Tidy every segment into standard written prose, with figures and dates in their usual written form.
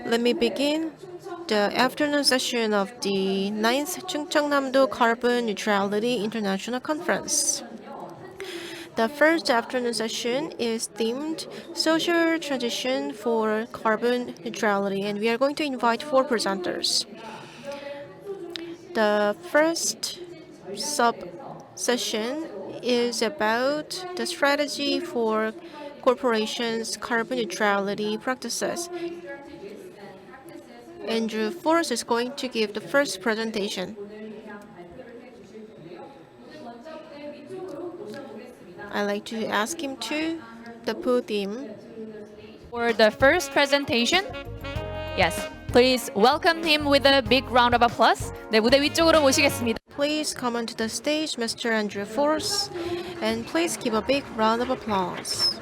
Let me begin the afternoon session of the 9th Chungcheongnam-do Carbon Neutrality International Conference. The first afternoon session is themed Social Transition for Carbon Neutrality, and we are going to invite 4 presenters. The first sub-session is about the strategy for corporations' carbon neutrality practices. Andrew Force is going to give the first presentation. I'd like to ask him to the podium. For the first presentation, yes, please welcome him with a big round of applause. 네, 무대 위쪽으로 모시겠습니다. Please come onto the stage, Mr. Andrew Force, and please give a big round of applause.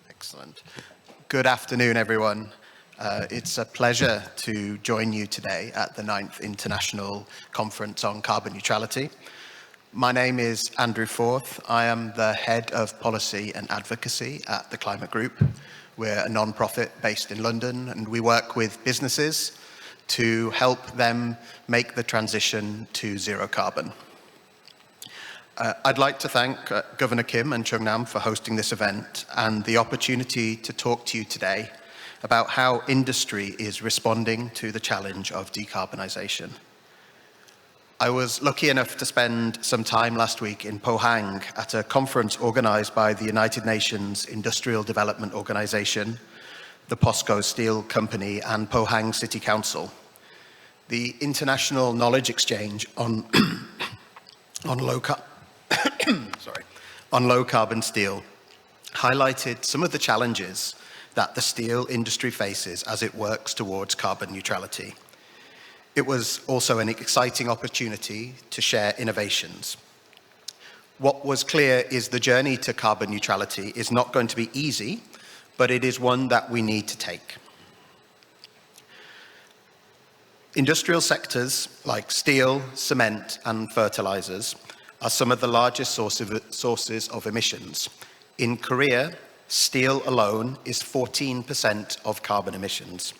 Excellent. Good afternoon, everyone. It's a pleasure to join you today at the 9th International Conference on Carbon Neutrality. My name is Andrew Forth. I am the Head of Policy and Advocacy at the Climate Group. We're a non-profit based in London, and we work with businesses to help them make the transition to zero carbon. I'd like to thank Governor Kim and Chung-nam for hosting this event and the opportunity to talk to you today about how industry is responding to the challenge of decarbonisation. I was lucky enough to spend some time last week in Pohang at a conference organised by the United Nations Industrial Development Organisation, the POSCO Steel Company and Pohang City Council. The international knowledge exchange on low carbon steel highlighted some of the challenges that the steel industry faces as it works towards carbon neutrality. It was also an exciting opportunity to share innovations. What was clear is the journey to carbon neutrality is not going to be easy, but it is one that we need to take. Industrial sectors like steel, cement, and fertilizers are some of the largest sources of emissions. In Korea, steel alone is 14% of carbon emissions.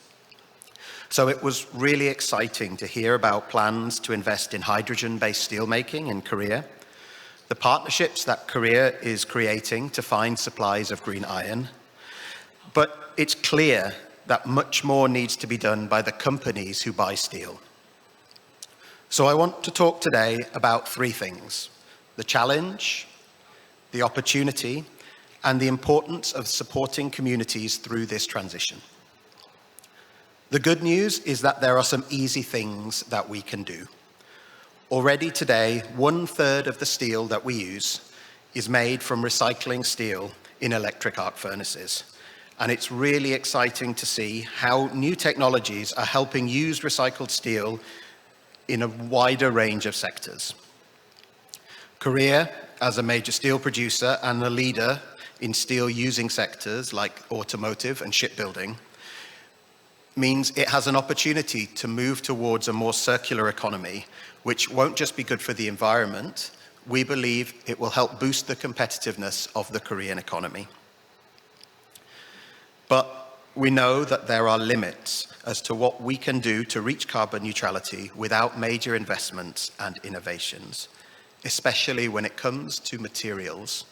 So it was really exciting to hear about plans to invest in hydrogen-based steelmaking in Korea, the partnerships that Korea is creating to find supplies of green iron. But it's clear that much more needs to be done by the companies who buy steel. So I want to talk today about 3 things: the challenge, the opportunity, and the importance of supporting communities through this transition. The good news is that there are some easy things that we can do. Already today, 1/3 of the steel that we use is made from recycling steel in electric arc furnaces. And it's really exciting to see how new technologies are helping use recycled steel in a wider range of sectors. Korea, as a major steel producer and a leader in steel-using sectors like automotive and shipbuilding, means it has an opportunity to move towards a more circular economy, which won't just be good for the environment. We believe it will help boost the competitiveness of the Korean economy. But we know that there are limits as to what we can do to reach carbon neutrality without major investments and innovations, especially when it comes to materials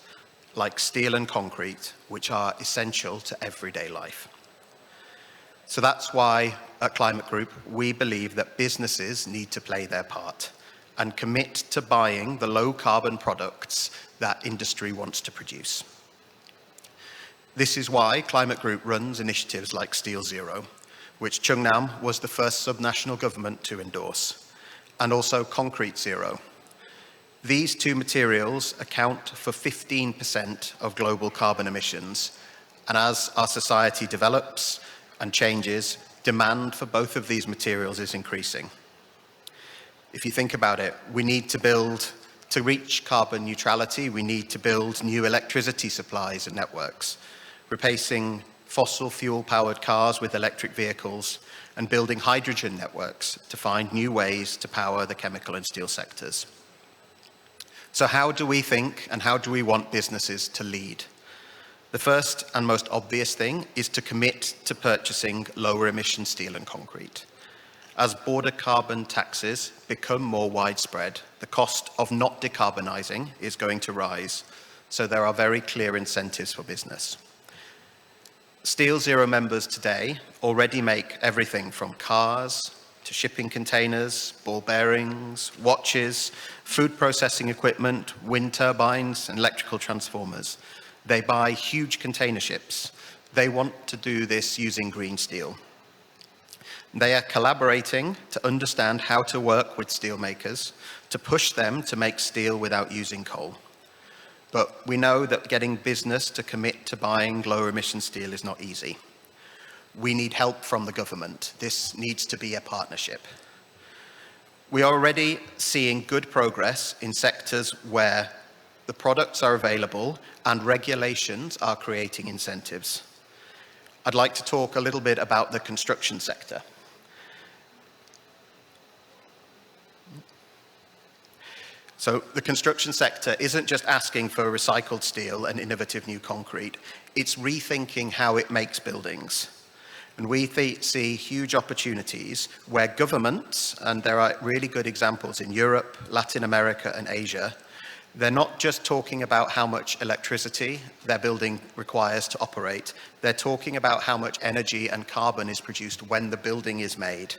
like steel and concrete, which are essential to everyday life. So that's why at Climate Group, we believe that businesses need to play their part and commit to buying the low carbon products that industry wants to produce. This is why Climate Group runs initiatives like Steel Zero, which Chung-nam was the first subnational government to endorse, and also Concrete Zero. These 2 materials account for 15% of global carbon emissions, and as our society develops and changes, demand for both of these materials is increasing. If you think about it, we need to reach carbon neutrality, we need to build new electricity supplies and networks. replacing fossil fuel-powered cars with electric vehicles, and building hydrogen networks to find new ways to power the chemical and steel sectors. So how do we think and how do we want businesses to lead? The first and most obvious thing is to commit to purchasing lower emission steel and concrete. As border carbon taxes become more widespread, the cost of not decarbonising is going to rise, so there are very clear incentives for business. Steel Zero members today already make everything from cars to shipping containers, ball bearings, watches, food processing equipment, wind turbines, and electrical transformers. They buy huge container ships. They want to do this using green steel. They are collaborating to understand how to work with steelmakers to push them to make steel without using coal. But we know that getting business to commit to buying lower emission steel is not easy. We need help from the government. This needs to be a partnership. We are already seeing good progress in sectors where the products are available and regulations are creating incentives. I'd like to talk a little bit about the construction sector. So the construction sector isn't just asking for recycled steel and innovative new concrete, it's rethinking how it makes buildings. And we see huge opportunities where governments, and there are really good examples in Europe, Latin America, and Asia, they're not just talking about how much electricity their building requires to operate, they're talking about how much energy and carbon is produced when the building is made.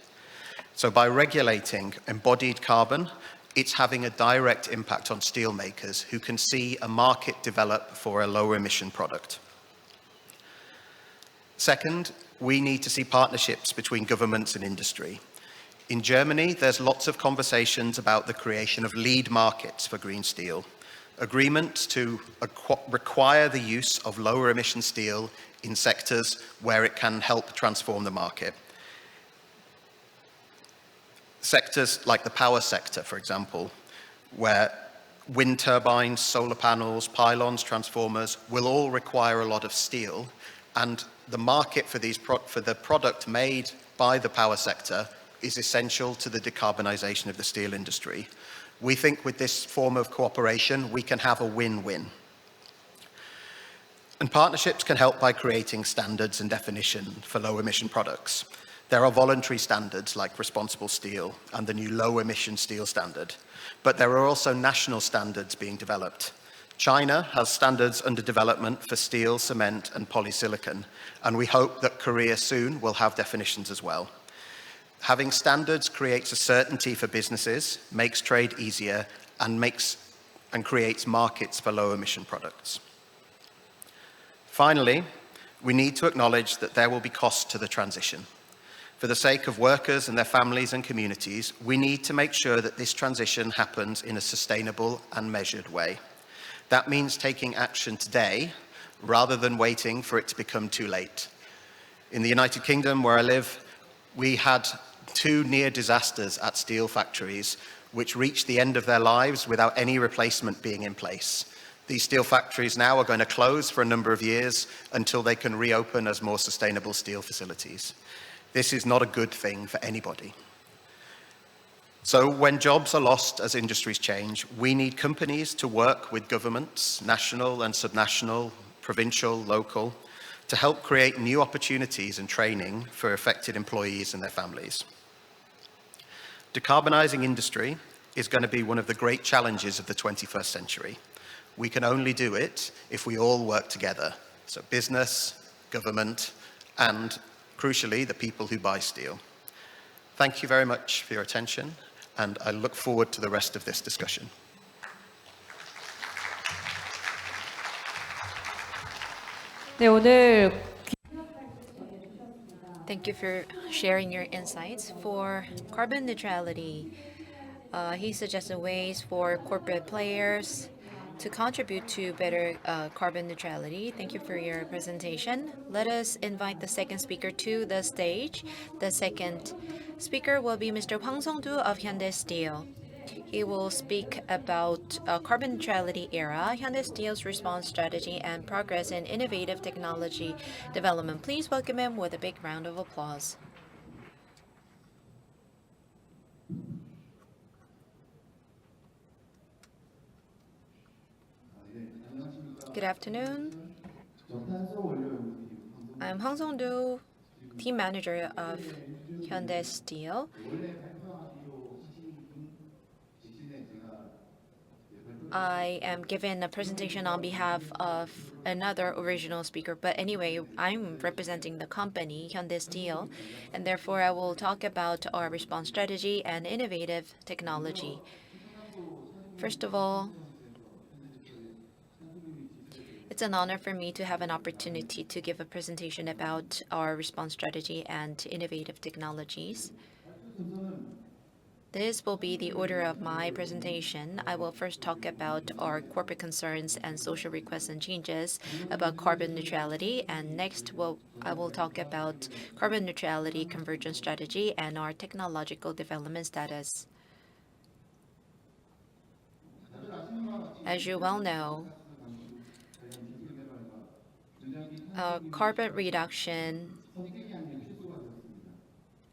So by regulating embodied carbon, it's having a direct impact on steelmakers who can see a market develop for a lower emission product. Second, we need to see partnerships between governments and industry. In Germany, there's lots of conversations about the creation of lead markets for green steel, agreements to require the use of lower emission steel in sectors where it can help transform the market. Sectors like the power sector, for example, where wind turbines, solar panels, pylons, transformers will all require a lot of steel, and the market for the product made by the power sector is essential to the decarbonisation of the steel industry. We think with this form of cooperation, we can have a win-win. And partnerships can help by creating standards and definition for low-emission products. There are voluntary standards like responsible steel and the new low-emission steel standard, but there are also national standards being developed. China has standards under development for steel, cement, and polysilicon, and we hope that Korea soon will have definitions as well. Having standards creates a certainty for businesses, makes trade easier, and creates markets for low-emission products. Finally, we need to acknowledge that there will be costs to the transition. For the sake of workers and their families and communities, we need to make sure that this transition happens in a sustainable and measured way. That means taking action today rather than waiting for it to become too late. In the United Kingdom, where I live, we had 2 near disasters at steel factories which reached the end of their lives without any replacement being in place. These steel factories now are going to close for a number of years until they can reopen as more sustainable steel facilities. This is not a good thing for anybody. So when jobs are lost as industries change, we need companies to work with governments, national and subnational, provincial, local, to help create new opportunities and training for affected employees and their families. Decarbonising industry is going to be one of the great challenges of the 21st century. We can only do it if we all work together. So business, government, and crucially, the people who buy steel. Thank you very much for your attention, and I look forward to the rest of this discussion. 네, 오늘 Thank you for sharing your insights for carbon neutrality. He suggested ways for corporate players to contribute to better carbon neutrality. Thank you for your presentation. Let us invite the second speaker to the stage. The second speaker will be Mr. Hwang Song-do of Hyundai Steel. He will speak about carbon neutrality era, Hyundai Steel's response strategy, and progress in innovative technology development. Please welcome him with a big round of applause. Good afternoon. I'm Hang Song-do, team manager of Hyundai Steel. I am giving a presentation on behalf of another original speaker, but anyway, I'm representing the company, Hyundai Steel, and therefore I will talk about our response strategy and innovative technology. First of all, it's an honor for me to have an opportunity to give a presentation about our response strategy and innovative technologies. This will be the order of my presentation. I will first talk about our corporate concerns and social requests and changes about carbon neutrality, and next I will talk about carbon neutrality convergence strategy and our technological development status. As you well know, carbon reduction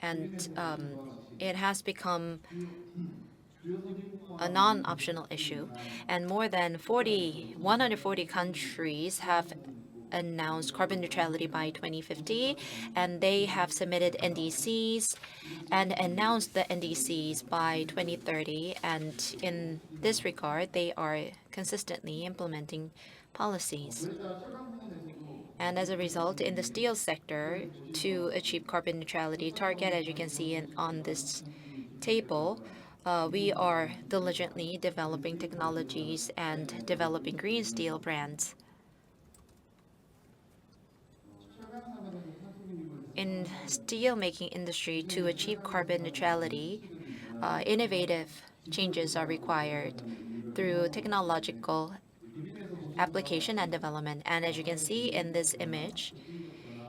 and it has become a non-optional issue, and more than 140 countries have announced carbon neutrality by 2050, and they have submitted NDCs and announced the NDCs by 2030. And in this regard, they are consistently implementing policies. And as a result, in the steel sector, to achieve carbon neutrality target, as you can see on this table, we are diligently developing technologies and developing green steel brands. In steel making industry, to achieve carbon neutrality, innovative changes are required through technological application and development. And as you can see in this image,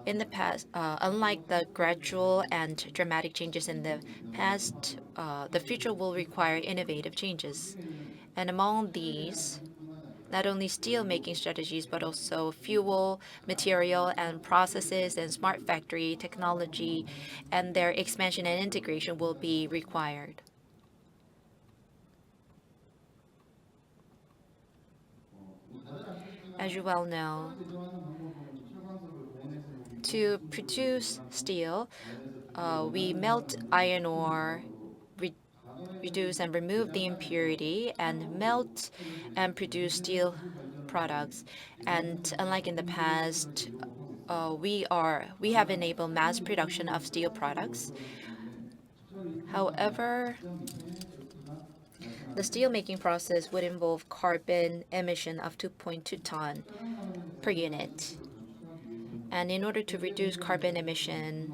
in the past, unlike the gradual and dramatic changes in the past, the future will require innovative changes. And among these, not only steel making strategies, but also fuel, material, and processes and smart factory technology, and their expansion and integration will be required. As you well know, to produce steel, we melt iron ore, reduce and remove the impurity, and melt and produce steel products. And unlike in the past, we have enabled mass production of steel products. However, the steel making process would involve carbon emission of 2.2 ton per unit. And in order to reduce carbon emission,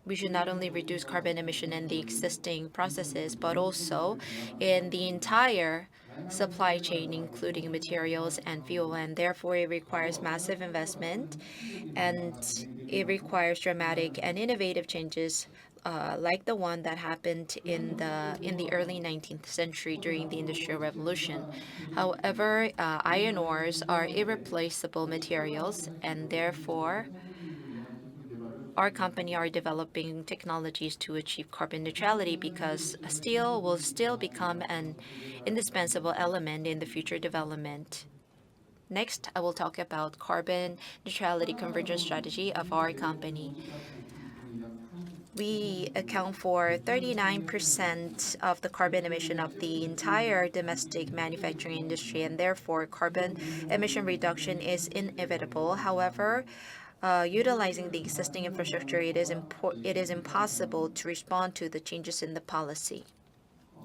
we should not only reduce carbon emission in the existing processes, but also in the entire supply chain, including materials and fuel. And therefore, it requires massive investment, and it requires dramatic and innovative changes, like the one that happened in the early 19th century during the Industrial Revolution. However, iron ores are irreplaceable materials, and therefore our company are developing technologies to achieve carbon neutrality, because steel will still become an indispensable element in the future development. Next, I will talk about carbon neutrality convergence strategy of our company. We account for 39% of the carbon emission of the entire domestic manufacturing industry, and therefore carbon emission reduction is inevitable. However, utilizing the existing infrastructure, it is impossible to respond to the changes in the policy.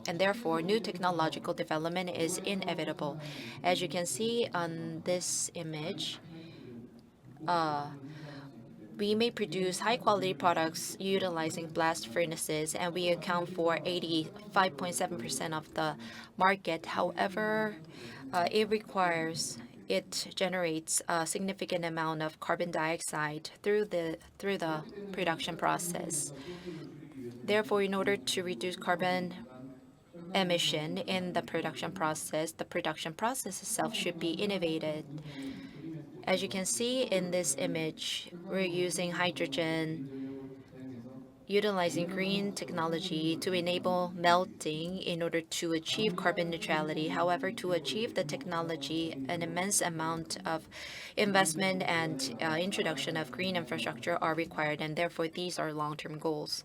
And therefore, new technological development is inevitable. As you can see on this image, we may produce high-quality products utilizing blast furnaces, and we account for 85.7% of the market. However, it generates a significant amount of carbon dioxide through the production process. Therefore, in order to reduce carbon emission in the production process itself should be innovated. As you can see in this image, we're using hydrogen, utilizing green technology to enable melting in order to achieve carbon neutrality. However, to achieve the technology, an immense amount of investment and introduction of green infrastructure are required, and therefore these are long-term goals.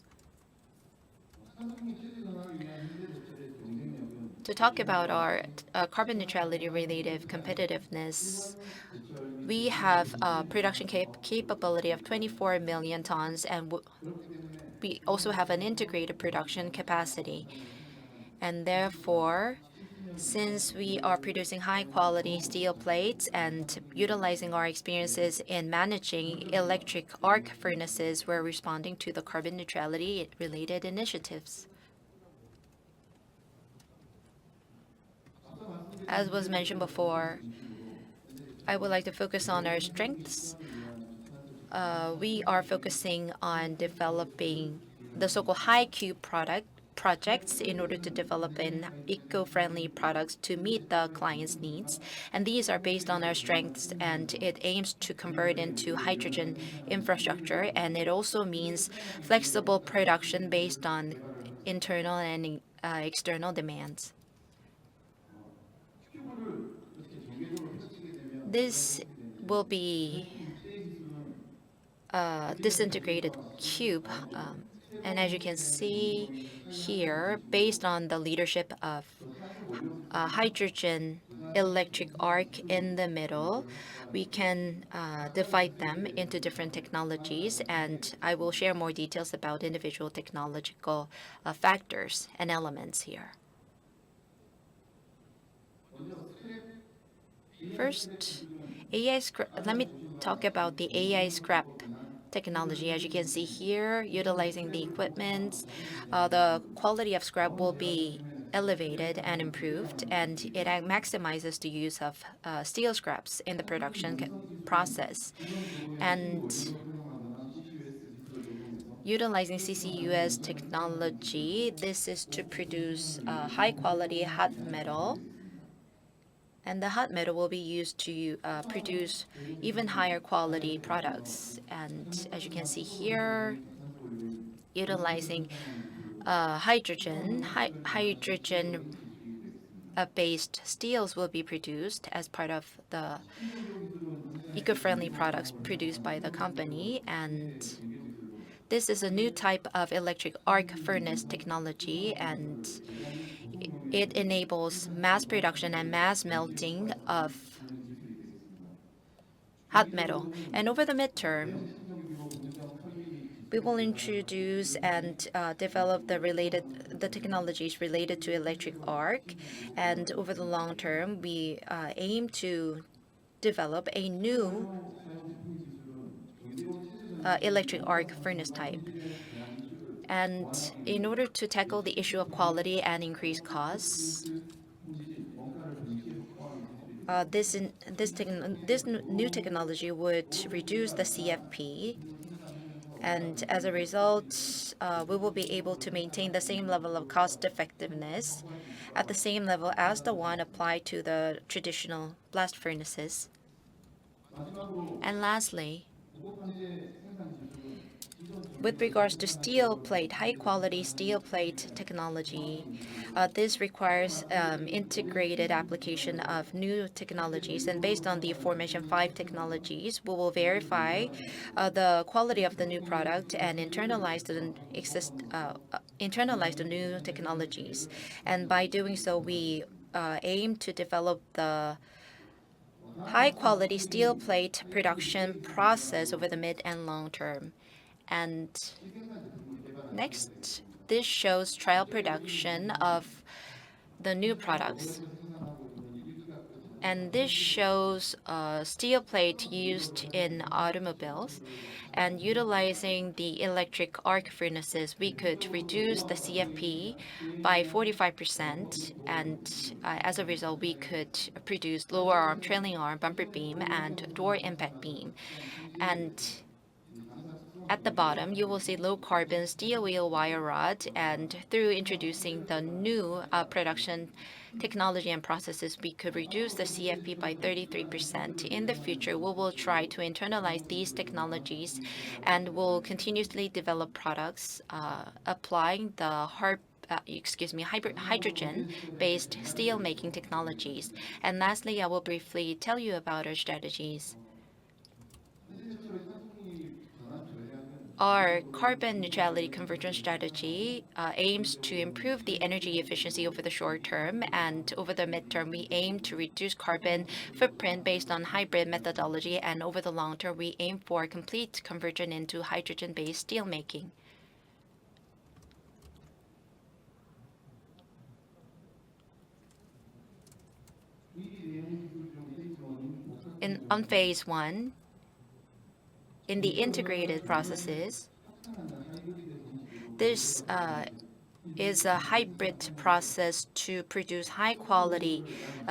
To talk about our carbon neutrality related competitiveness, we have a production capability of 24 million tons, and we also have an integrated production capacity. And therefore, since we are producing high quality steel plates and utilizing our experiences in managing electric arc furnaces, we're responding to the carbon neutrality related initiatives. As was mentioned before, I would like to focus on our strengths. We are focusing on developing the so-called high cube projects in order to develop an eco-friendly products to meet the client's needs. And these are based on our strengths, and it aims to convert into hydrogen infrastructure. And it also means flexible production based on internal and external demands. This will be a disintegrated cube. And as you can see here, based on the leadership of hydrogen electric arc in the middle, we can divide them into different technologies, and I will share more details about individual technological factors and elements here. First, let me talk about the AI scrap technology. As you can see here, utilizing the equipment, the quality of scrap will be elevated and improved, and it maximizes the use of steel scraps in the production process. And utilizing CCUS technology, this is to produce high quality hot metal. And the hot metal will be used to produce even higher quality products. And as you can see here, utilizing hydrogen-based steels will be produced as part of the eco-friendly products produced by the company. And this is a new type of electric arc furnace technology, and it enables mass production and mass melting of hot metal. And over the midterm, we will introduce and develop the technologies related to electric arc. And over the long term, we aim to develop a new electric arc furnace type. And in order to tackle the issue of quality and increase costs, this new technology would reduce the CFP, and as a result, we will be able to maintain the same level of cost effectiveness at the same level as the one applied to the traditional blast furnaces. And lastly, with regards to steel plate, high quality steel plate technology, this requires integrated application of new technologies. And based on the aforementioned 5 technologies, we will verify the quality of the new product and internalize the new technologies. And by doing so, we aim to develop the high quality steel plate production process over the mid and long term. And next, this shows trial production of the new products. And this shows steel plate used in automobiles. And utilizing the electric arc furnaces, we could reduce the CFP by 45%. And as a result, we could produce lower arm, trailing arm, bumper beam, and door impact beam. And at the bottom, you will see low carbon steel wheel wire rod, and through introducing the new production technology and processes, we could reduce the CFP by 33%. In the future, we will try to internalize these technologies and will continuously develop products applying the hydrogen-based steel making technologies. And lastly, I will briefly tell you about our strategies. Our carbon neutrality convergence strategy aims to improve the energy efficiency over the short term, and over the midterm, we aim to reduce carbon footprint based on hybrid methodology, and over the long term, we aim for complete conversion into hydrogen-based steelmaking. On phase one, in the integrated processes, this is a hybrid process to produce high-quality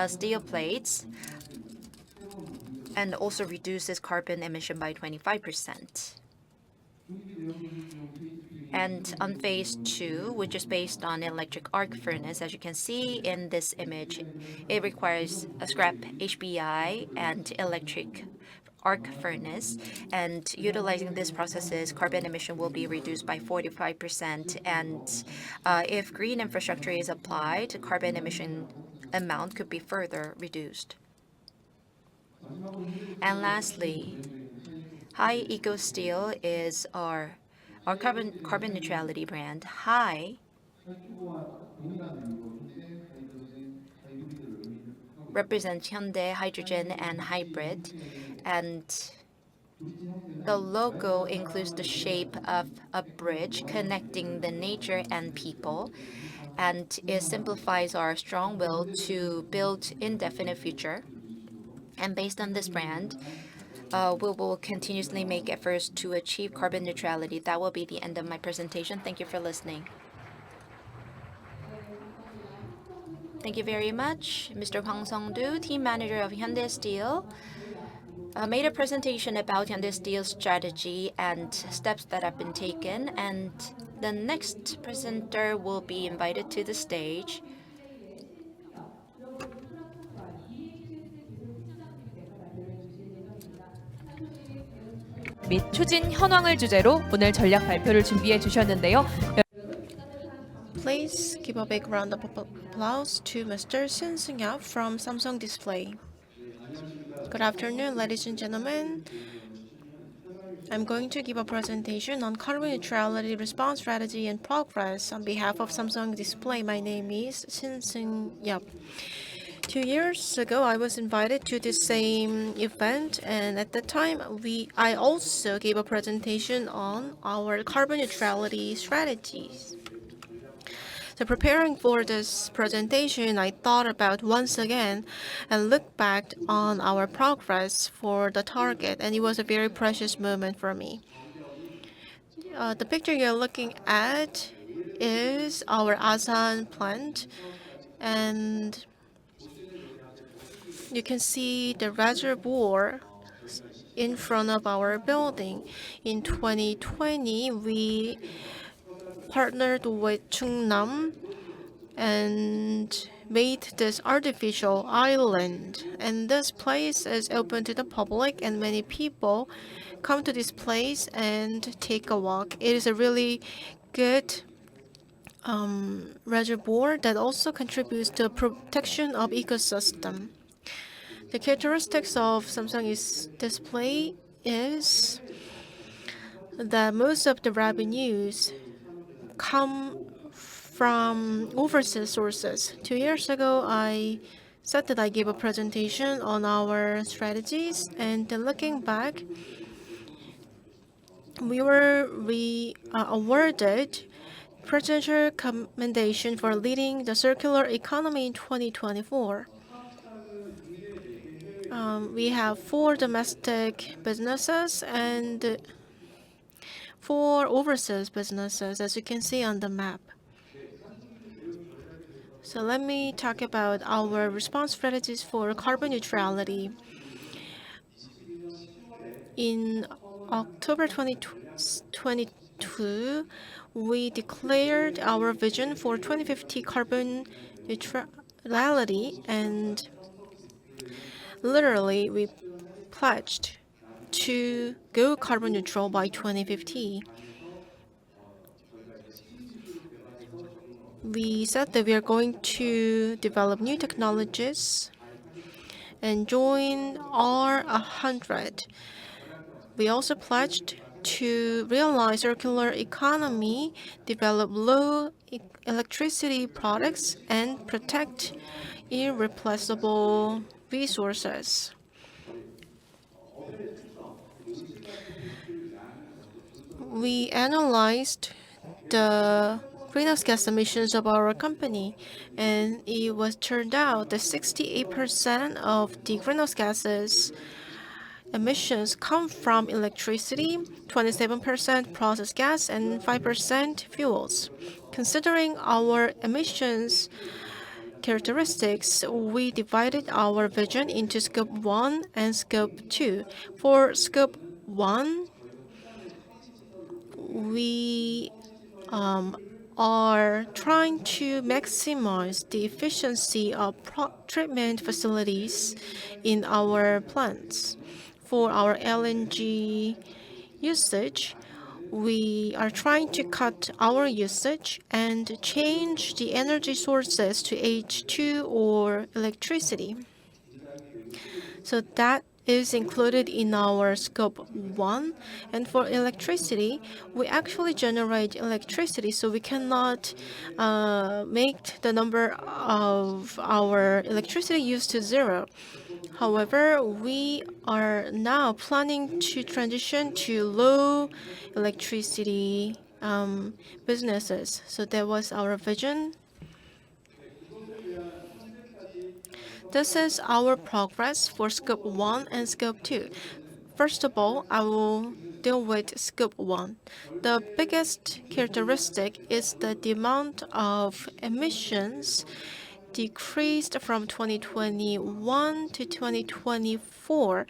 steel plates and also reduces carbon emission by 25%. And on phase two, which is based on electric arc furnace, as you can see in this image, it requires a scrap HBI and electric arc furnace, and utilizing these processes, carbon emission will be reduced by 45%. And if green infrastructure is applied, carbon emission amount could be further reduced. And lastly, High Eco Steel is our carbon neutrality brand. High represents Hyundai Hydrogen and Hybrid, and the logo includes the shape of a bridge connecting the nature and people, and it simplifies our strong will to build indefinite future. And based on this brand, we will continuously make efforts to achieve carbon neutrality. That will be the end of my presentation. Thank you for listening. Thank you very much. Mr. Hwang Song-do, team manager of Hyundai Steel, made a presentation about Hyundai Steel's strategy and steps that have been taken. And the next presenter will be invited to the stage. 및 추진 현황을 주제로 오늘 전략 발표를 준비해 주셨는데요. Please give a big round of applause to Mr. Shin Seung-yeop from Samsung Display. Good afternoon, ladies and gentlemen. I'm going to give a presentation on carbon neutrality, response strategy, and progress on behalf of Samsung Display. My name is Shin Seung-yeop. 2 years ago, I was invited to the same event, and at the time, I also gave a presentation on our carbon neutrality strategies. So preparing for this presentation, I thought about once again and looked back on our progress for the target, and it was a very precious moment for me. The picture you're looking at is our Asan plant, and you can see the reservoir in front of our building. In 2020, we partnered with Chungnam and made this artificial island. And this place is open to the public, and many people come to this place and take a walk. It is a really good reservoir that also contributes to protection of ecosystem. The characteristics of Samsung's display is that most of the revenues come from overseas sources. 2 years ago, I said that I gave a presentation on our strategies, and looking back, we were awarded Presidential Commendation for leading the circular economy in 2024. We have 4 domestic businesses and 4 overseas businesses, as you can see on the map. So let me talk about our response strategies for carbon neutrality. In October 2020, 2022, we declared our vision for 2050 carbon neutrality, and literally we pledged to go carbon neutral by 2050. We said that we are going to develop new technologies and join R100. We also pledged to realize circular economy, develop low electricity products, and protect irreplaceable resources. We analyzed the greenhouse gas emissions of our company, and it was turned out that 68% of the greenhouse gases emissions come from electricity, 27% processed gas, and 5% fuels. Considering our emissions characteristics, we divided our vision into Scope 1 and Scope 2. For Scope 1, we are trying to maximize the efficiency of treatment facilities in our plants. For our LNG usage, we are trying to cut our usage and change the energy sources to H2 or electricity. So that is included in our Scope 1. And for electricity, we actually generate electricity, so we cannot make the number of our electricity used to zero. However, we are now planning to transition to low electricity businesses. So that was our vision. This is our progress for Scope 1 and Scope 2. First of all, I will deal with Scope 1. The biggest characteristic is that the amount of emissions decreased from 2021 to 2024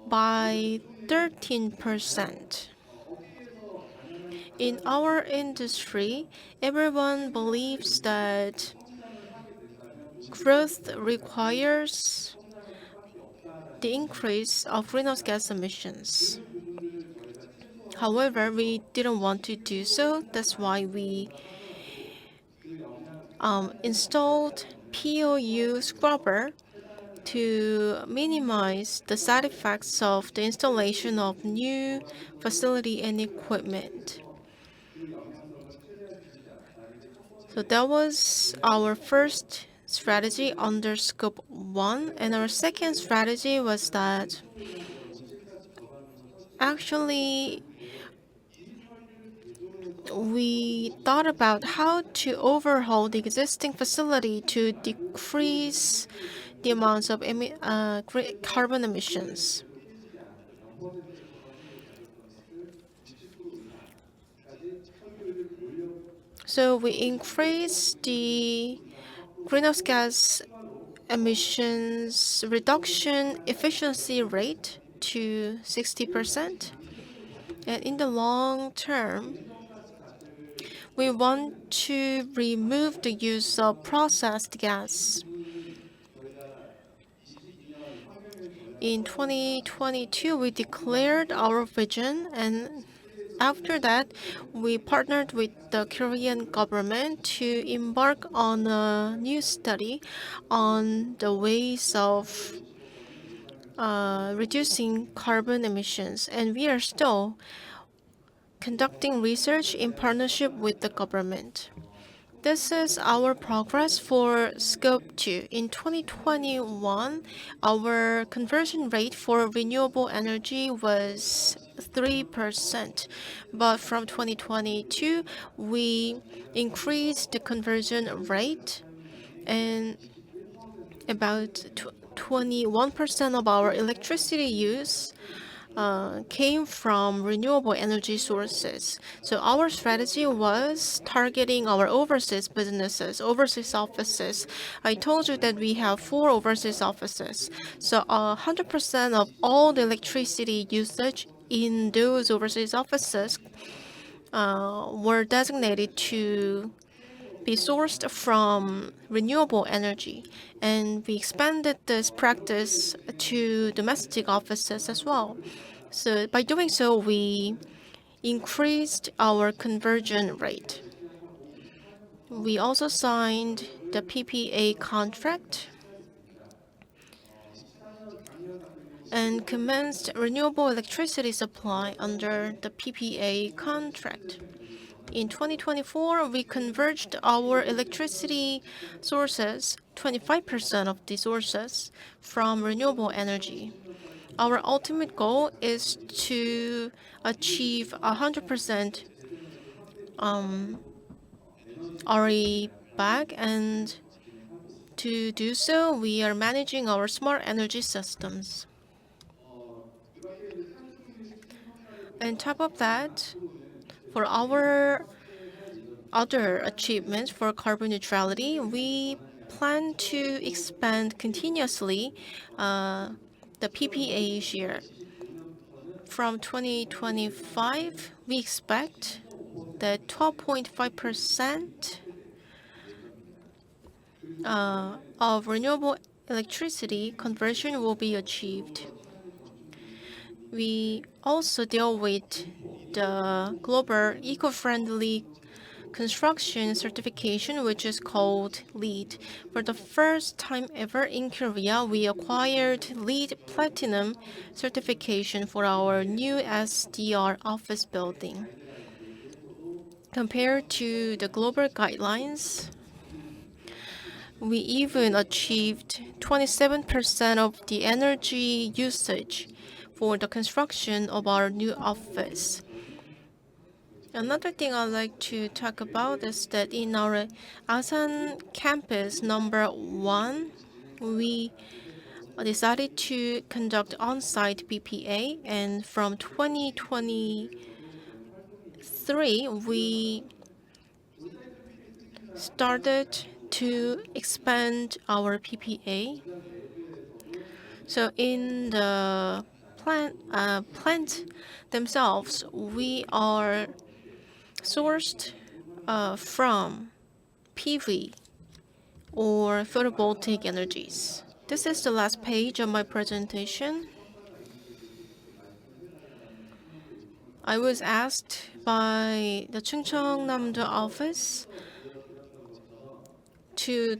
by 13%. In our industry, everyone believes that growth requires the increase of greenhouse gas emissions. However, we didn't want to do so. That's why we installed POU scrubber to minimize the side effects of the installation of new facility and equipment. So that was our first strategy under Scope 1. And our second strategy was that actually we thought about how to overhaul the existing facility to decrease the amounts of carbon emissions. So we increased the greenhouse gas emissions reduction efficiency rate to 60%. And in the long term, we want to remove the use of processed gas. In 2022, we declared our vision, and after that, we partnered with the Korean government to embark on a new study on the ways of reducing carbon emissions. And we are still conducting research in partnership with the government. This is our progress for Scope 2. In 2021, our conversion rate for renewable energy was 3%. But from 2022, we increased the conversion rate, and about 21% of our electricity use came from renewable energy sources. So our strategy was targeting our overseas businesses, overseas offices. I told you that we have 4 overseas offices. So 100% of all the electricity usage in those overseas offices were designated to be sourced from renewable energy, and we expanded this practice to domestic offices as well. So by doing so, we increased our conversion rate. We also signed the PPA contract and commenced renewable electricity supply under the PPA contract. In 2024, we converged our electricity sources, 25% of the sources, from renewable energy. Our ultimate goal is to achieve 100% RE back, and to do so, we are managing our smart energy systems. On top of that, for our other achievements for carbon neutrality, we plan to expand continuously the PPA share. From 2025, we expect that 12.5% of renewable electricity conversion will be achieved. We also deal with the global eco-friendly construction certification, which is called LEED. For the first time ever in Korea, we acquired LEED Platinum certification for our new SDR office building. Compared to the global guidelines, we even achieved 27% of the energy usage for the construction of our new office. Another thing I'd like to talk about is that in our Asan campus number 1, we decided to conduct on-site PPA, and from 2023, we started to expand our PPA. So in the plant themselves, we are sourced from PV or photovoltaic energies. This is the last page of my presentation. I was asked by the Chungcheongnam-do office to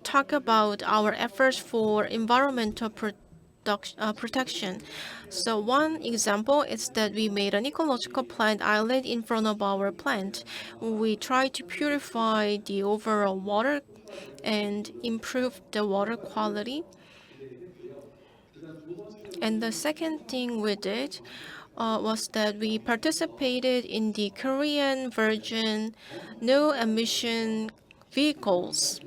talk about our efforts for environmental protection. So one example is that we made an ecological plant island in front of our plant. We tried to purify the overall water and improve the water quality. And the second thing we did was that we participated in the Korean version no emission vehicles.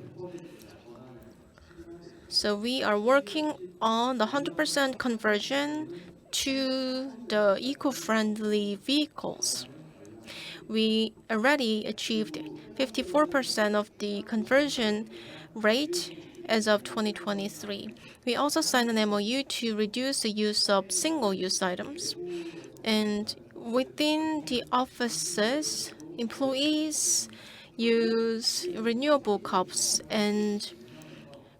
So we are working on the 100% conversion to the eco-friendly vehicles. We already achieved 54% of the conversion rate as of 2023. We also signed an MOU to reduce the use of single-use items. And within the offices, employees use renewable cups and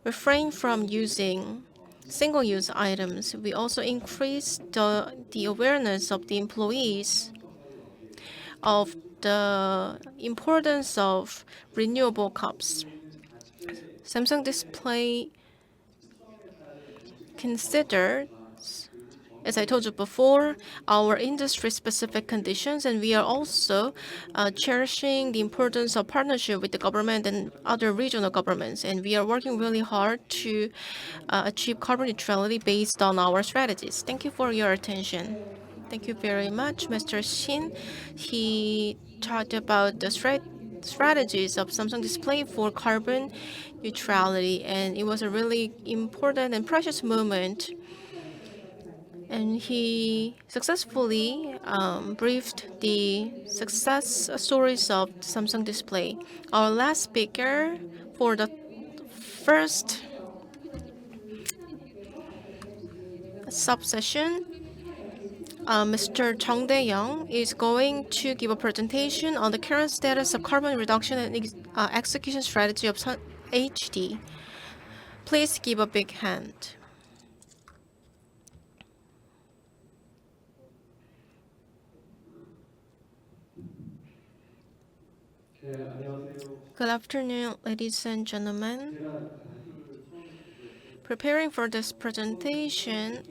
refrain from using single-use items. We also increased the awareness of the employees of the importance of renewable cups. Samsung Display considered, as I told you before, our industry-specific conditions, and we are also cherishing the importance of partnership with the government and other regional governments. And we are working really hard to achieve carbon neutrality based on our strategies. Thank you for your attention. Thank you very much, Mr. Shin. He talked about the strategies of Samsung Display for carbon neutrality, and it was a really important and precious moment. And he successfully briefed the success stories of Samsung Display. Our last speaker for the first subsession Mr. Chung Dae-young is going to give a presentation on the current status of carbon reduction and execution strategy of HD. Please give a big hand. Good afternoon, ladies and gentlemen. Preparing for this presentation,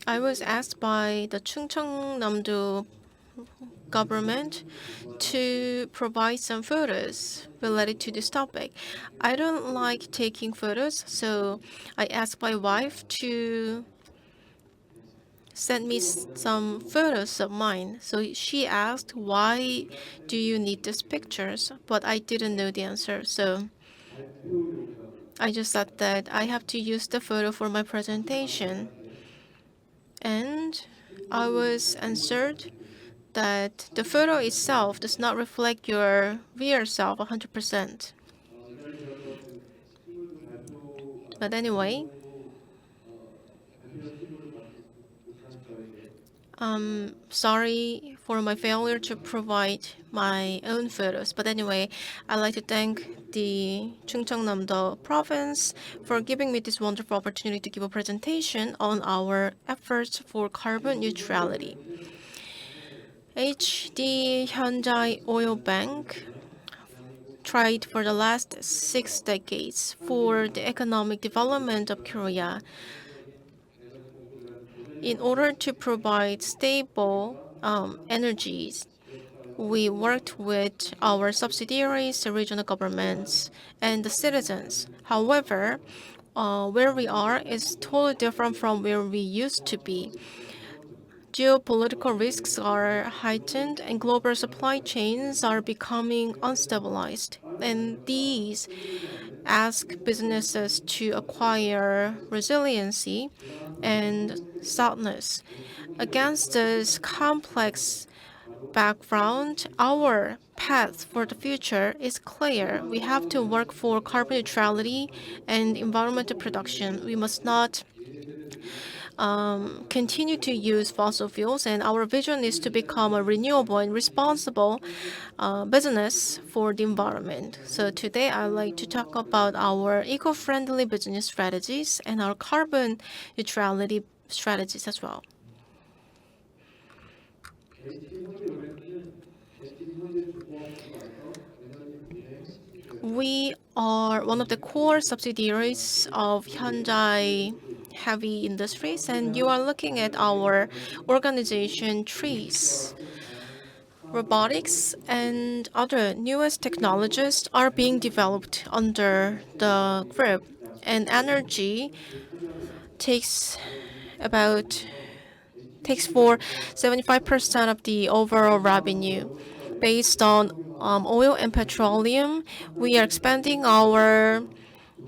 I was asked by the Chungcheongnam-do government to provide some photos related to this topic. I don't like taking photos, so I asked my wife to send me some photos of mine. So she asked, "Why do you need these pictures?" But I didn't know the answer, so I just thought that I have to use the photo for my presentation. And I was answered that the photo itself does not reflect your real self 100%. But anyway, sorry for my failure to provide my own photos. But anyway, I'd like to thank the Chungcheongnam-do province for giving me this wonderful opportunity to give a presentation on our efforts for carbon neutrality. HD Hyundai Oil Bank tried for the last 6 decades for the economic development of Korea. In order to provide stable energies, we worked with our subsidiaries, the regional governments, and the citizens. However, where we are is totally different from where we used to be. Geopolitical risks are heightened and global supply chains are becoming unstabilized. And these ask businesses to acquire resiliency and soundness. Against this complex background, our path for the future is clear. We have to work for carbon neutrality and environmental production. We must not continue to use fossil fuels, and our vision is to become a renewable and responsible business for the environment. So today I'd like to talk about our eco-friendly business strategies and our carbon neutrality strategies as well. We are one of the core subsidiaries of Hyundai Heavy Industries, and you are looking at our organization trees. Robotics and other newest technologies are being developed under the group, and energy takes about takes for 75% of the overall revenue. Based on oil and petroleum, we are expanding our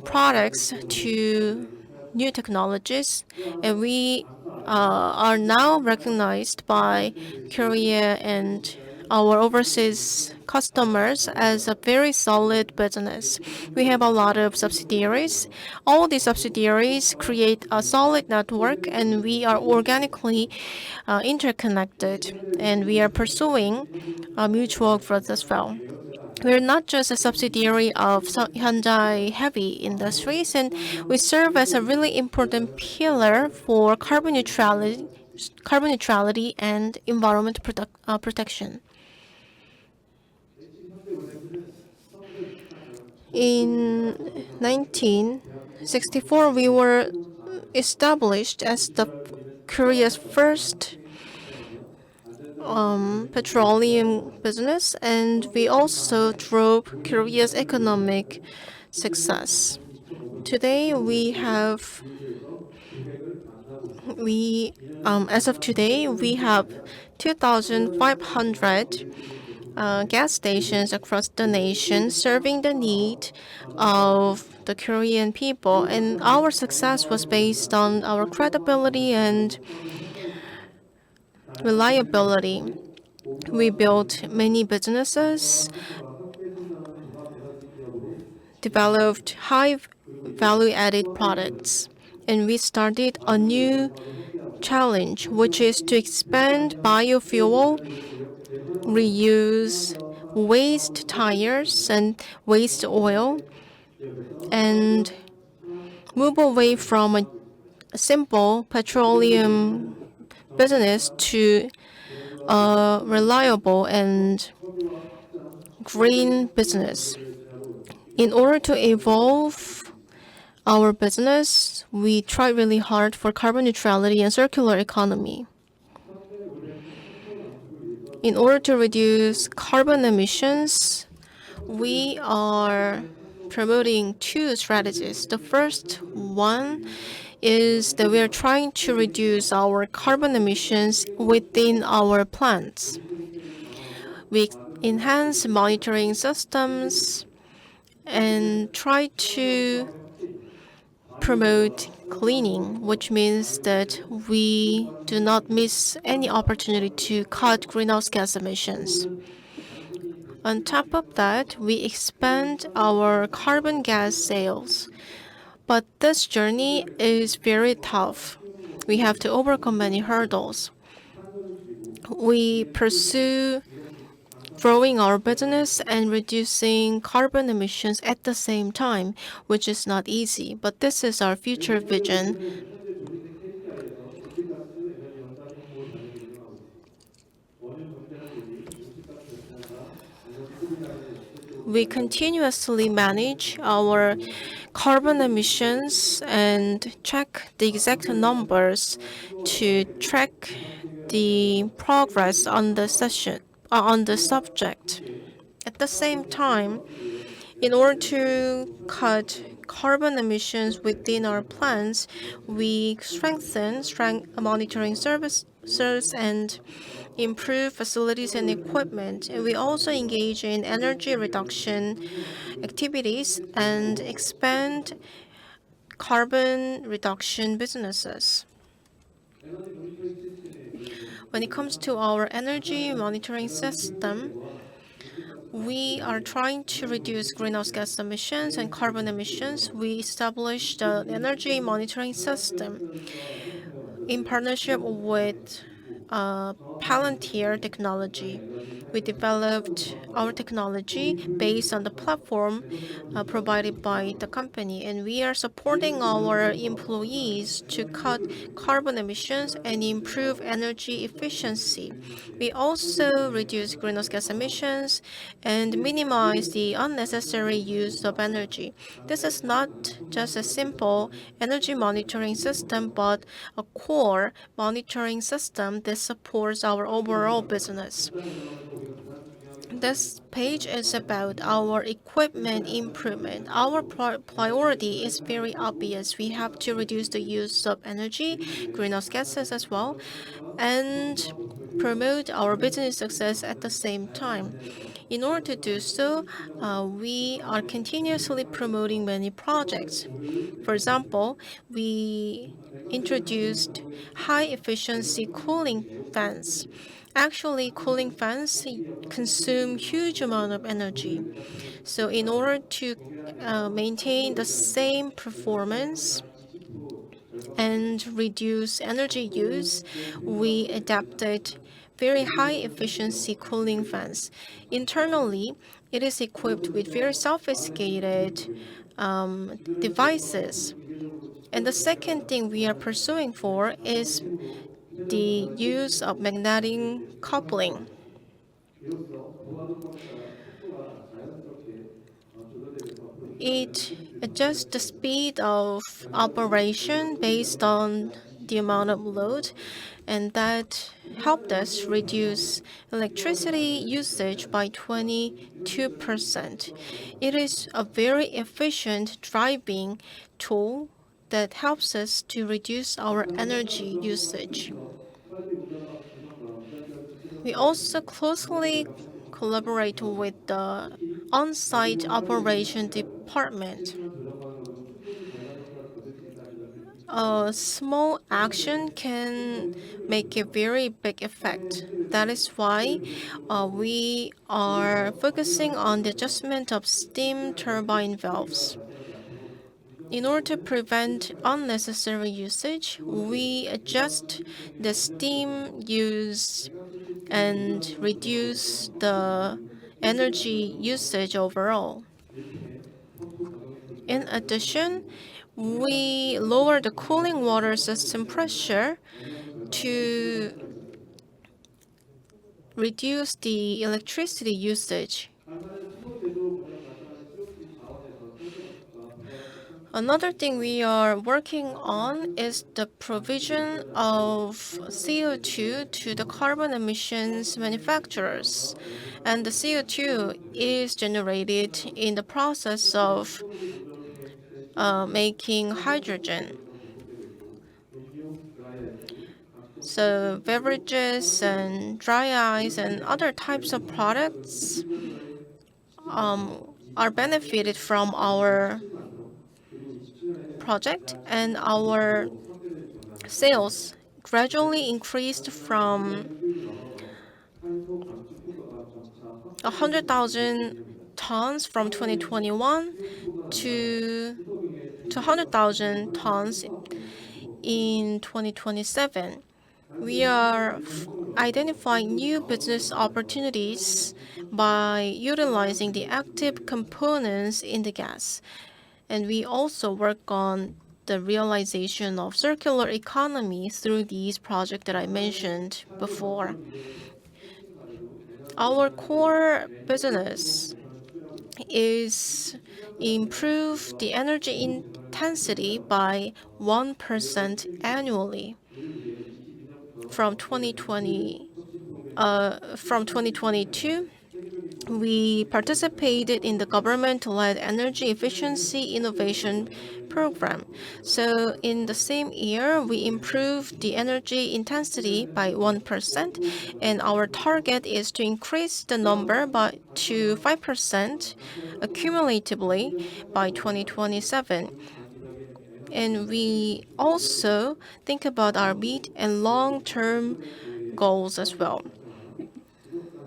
products to new technologies, and we are now recognized by Korea and our overseas customers as a very solid business. We have a lot of subsidiaries. All these subsidiaries create a solid network, and we are organically interconnected, and we are pursuing mutual growth as well. We're not just a subsidiary of Hyundai Heavy Industries, and we serve as a really important pillar for carbon neutrality and environment protection. In 1964, we were established as the Korea's first petroleum business, and we also drove Korea's economic success. Today, as of today, we have 2,500 gas stations across the nation, serving the need of the Korean people. And our success was based on our credibility and reliability. We built many businesses, developed high value added products, and we started a new challenge, which is to expand biofuel, reuse waste tires and waste oil, and move away from a simple petroleum business to a reliable and green business. In order to evolve our business, we try really hard for carbon neutrality and circular economy. In order to reduce carbon emissions, we are promoting two strategies. The first one is that we are trying to reduce our carbon emissions within our plants. We enhance monitoring systems and try to promote cleaning, which means that we do not miss any opportunity to cut greenhouse gas emissions. On top of that, we expand our carbon gas sales. But this journey is very tough. We have to overcome many hurdles. We pursue growing our business and reducing carbon emissions at the same time, which is not easy, but this is our future vision. We continuously manage our carbon emissions and check the exact numbers to track the progress on the subject. At the same time, in order to cut carbon emissions within our plants, we strengthen monitoring services and improve facilities and equipment. And we also engage in energy reduction activities and expand carbon reduction businesses. When it comes to our energy monitoring system, we are trying to reduce greenhouse gas emissions and carbon emissions. We established the energy monitoring system in partnership with Palantir Technology. We developed our technology based on the platform provided by the company, and we are supporting our employees to cut carbon emissions and improve energy efficiency. We also reduce greenhouse gas emissions and minimize the unnecessary use of energy. This is not just a simple energy monitoring system, but a core monitoring system that supports our overall business. This page is about our equipment improvement. Our priority is very obvious. We have to reduce the use of energy, greenhouse gases as well, and promote our business success at the same time. In order to do so, we are continuously promoting many projects. For example, we introduced high-efficiency cooling fans. Actually, cooling fans consume huge amount of energy. So in order to maintain the same performance and reduce energy use, we adapted very high efficiency cooling fans. Internally, it is equipped with very sophisticated devices. And the second thing we are pursuing for is the use of magnetic coupling. It adjusts the speed of operation based on the amount of load, and that helped us reduce electricity usage by 22%. It is a very efficient driving tool that helps us to reduce our energy usage. We also closely collaborate with the on-site operation department. A small action can make a very big effect. That is why we are focusing on the adjustment of steam turbine valves. In order to prevent unnecessary usage, we adjust the steam use and reduce the energy usage overall. In addition, we lower the cooling water system pressure to reduce the electricity usage. Another thing we are working on is the provision of CO2 to the carbon emissions manufacturers. And the CO2 is generated in the process of making hydrogen. So beverages and dry ice and other types of products are benefited from our project, and our sales gradually increased from 100,000 tons from 2021 to 200,000 tons in 2027. We are identifying new business opportunities by utilizing the active components in the gas. And we also work on the realization of circular economy through these projects that I mentioned before. Our core business is improve the energy intensity by 1% annually from 2022. We participated in the government-led energy efficiency innovation program. So in the same year, we improved the energy intensity by 1%, and our target is to increase the number to 5% accumulatively by 2027. And we also think about our mid and long-term goals as well.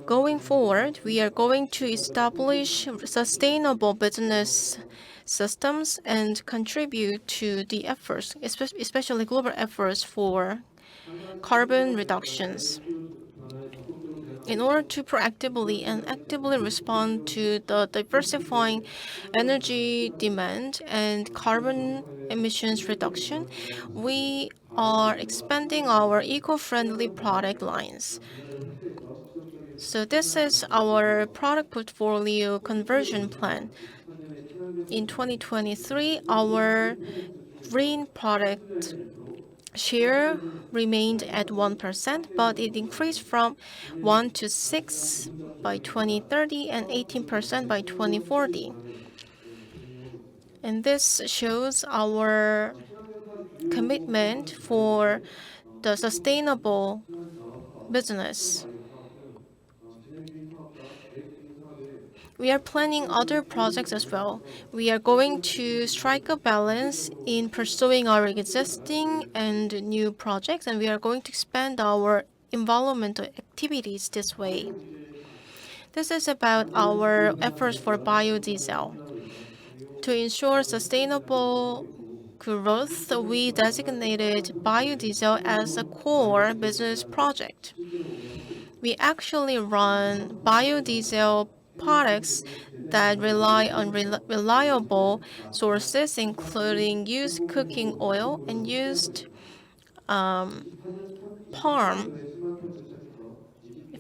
Going forward, we are going to establish sustainable business systems and contribute to the efforts, especially global efforts for carbon reductions. In order to proactively and actively respond to the diversifying energy demand and carbon emissions reduction, we are expanding our eco-friendly product lines. So this is our product portfolio conversion plan. In 2023, our green product share remained at 1%, but it increased from 1 to 6 by 2030 and 18% by 2040. And this shows our commitment for the sustainable business. We are planning other projects as well. We are going to strike a balance in pursuing our existing and new projects, and we are going to expand our environmental activities this way. This is about our efforts for biodiesel. To ensure sustainable growth, we designated biodiesel as a core business project. We actually run biodiesel products that rely on reliable sources, including used cooking oil and used palm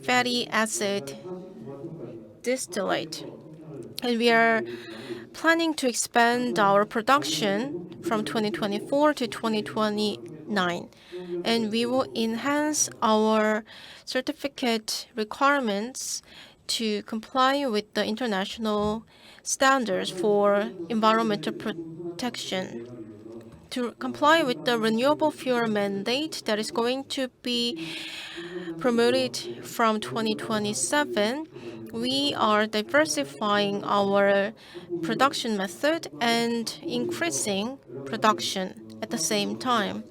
fatty acid distillate. And we are planning to expand our production from 2024 to 2029. And we will enhance our certificate requirements to comply with the international standards for environmental protection. To comply with the renewable fuel mandate that is going to be promoted from 2027, we are diversifying our production method and increasing production at the same time.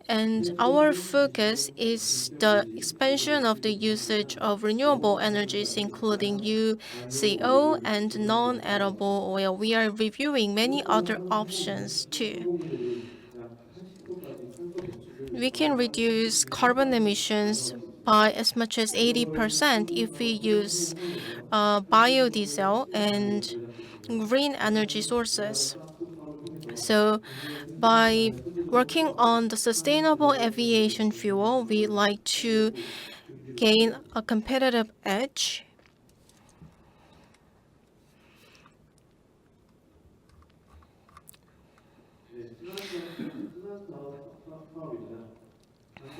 And our focus is the expansion of the usage of renewable energies, including UCO and non-edible oil. We are reviewing many other options too. We can reduce carbon emissions by as much as 80% if we use biodiesel and green energy sources. So, by working on the sustainable aviation fuel, we like to gain a competitive edge.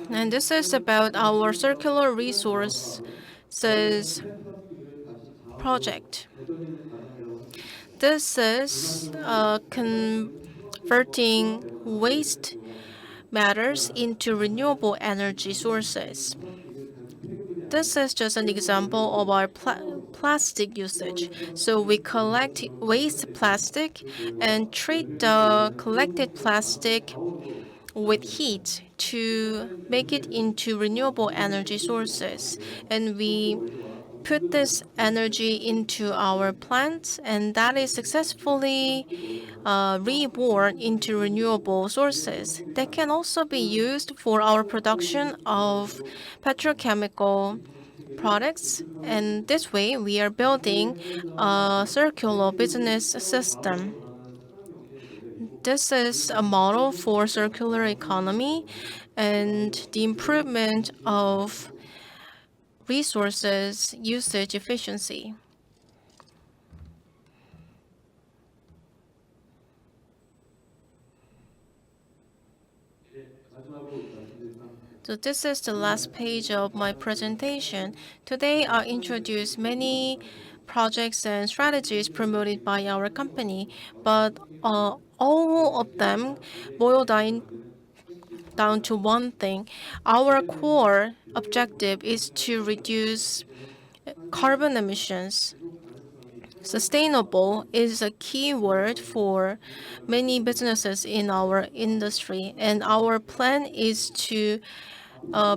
And this is about our circular resources project. This is converting waste matters into renewable energy sources. This is just an example of our plastic usage. So we collect waste plastic and treat the collected plastic with heat to make it into renewable energy sources. And we put this energy into our plants, and that is successfully reborn into renewable sources that can also be used for our production of petrochemical products. And this way, we are building a circular business system. This is a model for circular economy and the improvement of resources usage efficiency. So this is the last page of my presentation. Today, I'll introduce many projects and strategies promoted by our company, but all of them boil down to one thing. Our core objective is to reduce carbon emissions. Sustainable is a key word for many businesses in our industry, and our plan is to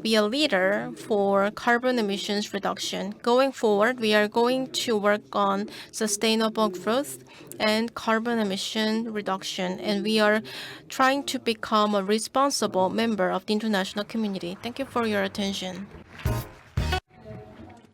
be a leader for carbon emissions reduction. Going forward, we are going to work on sustainable growth and carbon emission reduction, and we are trying to become a responsible member of the international community. Thank you for your attention.